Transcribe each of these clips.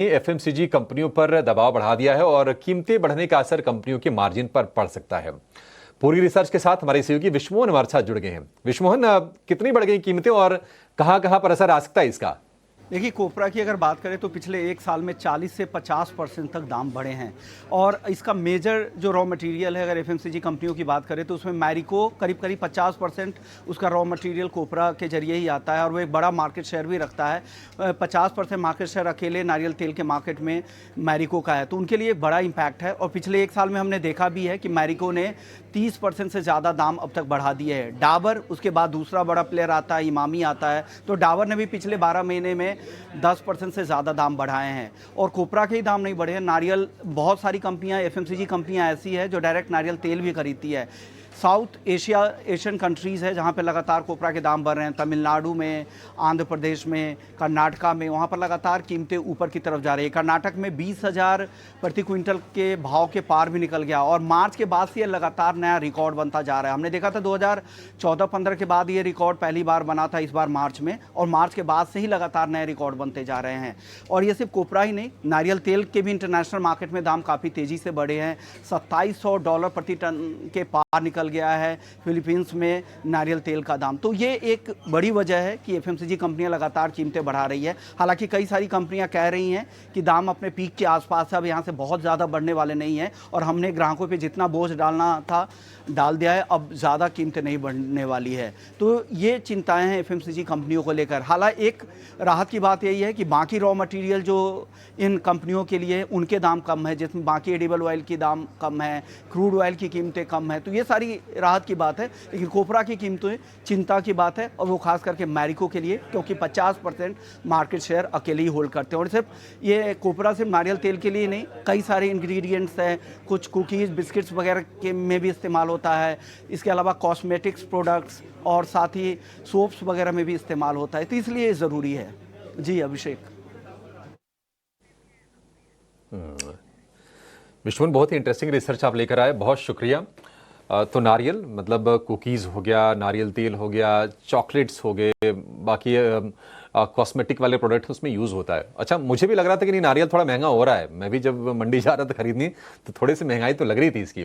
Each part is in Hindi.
एफएमसीजी कंपनियों पर दबाव बढ़ा दिया है और कीमतें बढ़ने का असर कंपनियों के मार्जिन पर पड़ सकता है। पूरी रिसर्च के साथ हमारे सहयोगी विश्वमोहन हमारे साथ जुड़ गए हैं। विश्वमोहन, कितनी बढ़ गई कीमतें और कहां पर असर आ सकता है इसका? देखिए, कोपरा की अगर बात करें तो पिछले एक साल में 40 से 50% तक दाम बढ़े हैं। और इसका मेजर जो रॉ मटेरियल है, अगर एफएमसीजी कंपनियों की बात करें तो उसमें मैरिको करीब करीब 50% उसका रॉ मटेरियल कोपरा के जरिए ही आता है और वो एक बड़ा मार्केट शेयर भी रखता है। 50% मार्केट शेयर अकेले नारियल तेल के मार्केट में मैरिको का है, तो उनके लिए एक बड़ा इम्पैक्ट है। और पिछले एक साल में हमने देखा भी है कि मैरिको ने 30% से ज़्यादा दाम अब तक बढ़ा दिए हैं। डाबर, उसके बाद दूसरा बड़ा प्लेयर आता है, इमामी आता है, तो डाबर ने भी पिछले 12 महीने में 10% से ज़्यादा दाम बढ़ाए हैं। और कोपरा के ही दाम नहीं बढ़े हैं। नारियल, बहुत सारी कंपनियां, एफएमसीजी कंपनियां ऐसी है जो डायरेक्ट नारियल तेल भी खरीदती है। साउथ एशियन कंट्रीज़ है जहाँ पे लगातार कोपरा के दाम बढ़ रहे हैं। तमिलनाडु में, आंध्र प्रदेश में, कर्नाटका में, वहाँ पर लगातार कीमतें ऊपर की तरफ जा रही है। कर्नाटक में 20,000 प्रति क्विंटल के भाव के पार भी निकल गया और मार्च के बाद से ये लगातार नया रिकॉर्ड बनता जा रहा है। हमने देखा था 2014-15 के बाद ये रिकॉर्ड पहली बार बना था, इस बार मार्च में, और मार्च के बाद से ही लगातार नए रिकॉर्ड बनते जा रहे हैं। और ये सिर्फ कोपरा ही नहीं, नारियल तेल के भी इंटरनेशनल मार्केट में दाम काफ़ी तेज़ी से बढ़े हैं। $2700 प्रति टन के पार निकल गया है फिलीपींस में नारियल तेल का दाम। तो ये एक बड़ी वजह है कि एफएमसीजी कंपनियां लगातार कीमतें बढ़ा रही है। हालांकि कई सारी कंपनियां कह रही हैं कि दाम अपने पीक के आसपास है, अब यहाँ से बहुत ज़्यादा बढ़ने वाले नहीं हैं और हमने ग्राहकों पे जितना बोझ डालना था डाल दिया है, अब ज़्यादा कीमतें नहीं बढ़ने वाली है। तो ये चिंताएं हैं एफएमसीजी कंपनियों को लेकर। हालांकि एक राहत की बात यही है कि बाकी रॉ मटेरियल जो इन कंपनियों के लिए, उनके दाम कम है, जिसमें बाकी एडिबल ऑयल की दाम कम है, क्रूड ऑयल की कीमतें कम है, तो ये सारी राहत की बात है। लेकिन कोपरा की कीमतें चिंता की बात है, और वो खास करके मैरिको के लिए, क्योंकि 50% मार्केट शेयर अकेले ही होल्ड करते हैं। और सिर्फ ये कोपरा सिर्फ नारियल तेल के लिए नहीं, कई सारे इंग्रेडिएंट्स हैं, कुछ कुकीज़, बिस्किट्स वगैरह के में भी इस्तेमाल होता है। इसके अलावा कॉस्मेटिक्स प्रोडक्ट्स और साथ ही सोप्स वगैरह में भी इस्तेमाल होता है, तो इसलिए ज़रूरी है। जी अभिषेक। विश्वमोहन, बहुत ही इंटरेस्टिंग रिसर्च आप लेकर आए, बहुत शुक्रिया। तो नारियल मतलब कुकीज़ हो गया, नारियल तेल हो गया, चॉकलेट्स हो गए, बाकी कॉस्मेटिक वाले प्रोडक्ट उसमें यूज़ होता है। अच्छा, मुझे भी लग रहा था कि नहीं, नारियल थोड़ा महंगा हो रहा है। मैं भी जब मंडी जा रहा था खरीदनी तो थोड़ी सी महंगाई तो लग रही थी इसकी।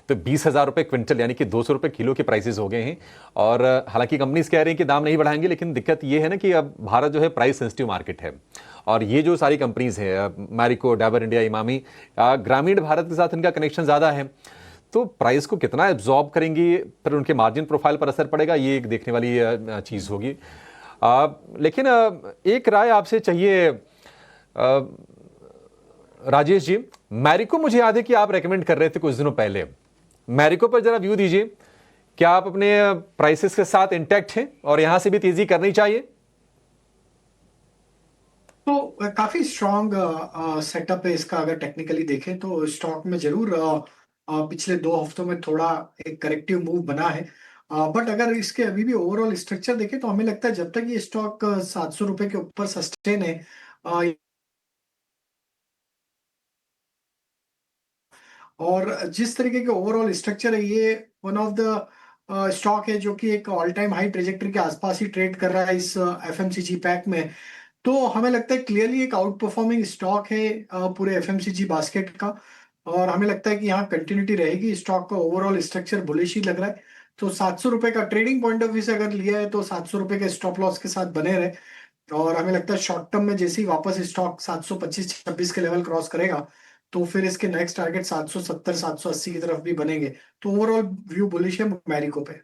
तो 20,000 रुपये क्विंटल यानी कि 200 रुपये किलो के प्राइसेस हो गए हैं। और हालांकि कंपनीज कह रही हैं कि दाम नहीं बढ़ाएंगे, लेकिन दिक्कत ये है ना कि अब भारत जो है प्राइस सेंसिटिव मार्केट है। और ये जो सारी कंपनीज है, मैरिको, डाबर इंडिया, इमामी, ग्रामीण भारत के साथ इनका कनेक्शन ज़्यादा है, तो प्राइस को कितना एब्जॉर्ब करेंगी, फिर उनके मार्जिन प्रोफाइल पर असर पड़ेगा, ये एक देखने वाली चीज़ होगी। लेकिन एक राय आपसे चाहिए राजेश जी। मैरिको, मुझे याद है कि आप रेकमेंड कर रहे थे कुछ दिनों पहले। मैरिको पर जरा व्यू दीजिए। क्या आप अपने प्राइसेस के साथ इंटैक्ट हैं और यहां से भी तेजी करनी चाहिए? तो काफी स्ट्रॉन्ग सेटअप है इसका। अगर टेक्निकली देखें तो स्टॉक में जरूर पिछले 2 हफ्तों में थोड़ा एक करेक्टिव मूव बना है। बट अगर इसके अभी भी ओवरऑल स्ट्रक्चर देखें तो हमें लगता है जब तक ये स्टॉक 700 रुपए के ऊपर सस्टेन है, और जिस तरीके के ओवरऑल स्ट्रक्चर है, ये वन ऑफ द स्टॉक है जो कि एक ऑल टाइम हाई ट्रेजेक्टरी के आसपास ही ट्रेड कर रहा है इस एफएमसीजी पैक में। तो हमें लगता है क्लियरली एक आउट परफॉर्मिंग स्टॉक है पूरे एफएमसीजी बास्केट का। और हमें लगता है कि यहाँ कंटिन्यूटी रहेगी। स्टॉक का ओवरऑल स्ट्रक्चर बुलिश ही लग रहा है। तो 700 रुपए का ट्रेडिंग पॉइंट ऑफ व्यू से अगर लिया है तो 700 रुपए के स्टॉप लॉस के साथ बने रहे। और हमें लगता है शॉर्ट टर्म में जैसे ही वापस स्टॉक 725-26 के लेवल क्रॉस करेगा तो फिर इसके नेक्स्ट टारगेट 770-780 की तरफ भी बनेंगे। तो ओवरऑल व्यू बुलिश है मैरिको पे।